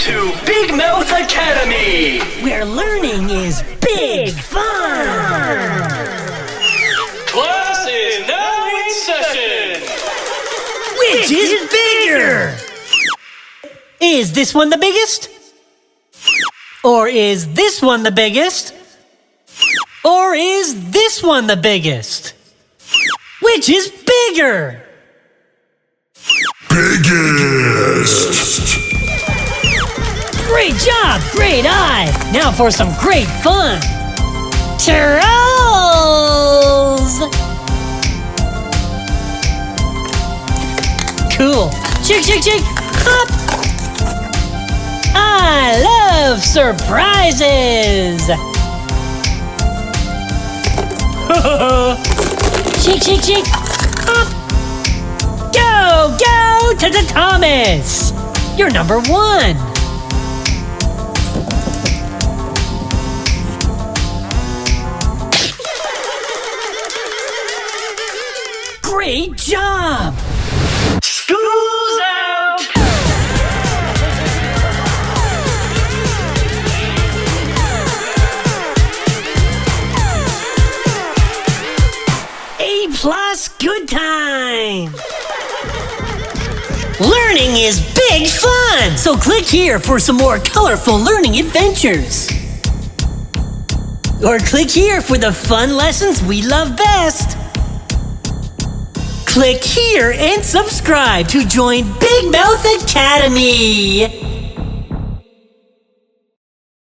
to Big Mouth Academy, where learning is big fun. Class is now in session. Which is bigger? Is this one the biggest? Or is this one the biggest? Or is this one the biggest? Which is bigger? Biggest! Great job, great eye! Now for some great fun! Trolls! Cool! Shake, shake, shake! Hop! I love surprises! Shake, shake, shake! Hop! Go, go to the Thomas! You're number 1! Great job! School's out. A+, good time! Learning is big fun! So click here for some more colorful learning adventures. Or click here for the fun lessons we love best. Click here and subscribe to join Big Mouth Academy.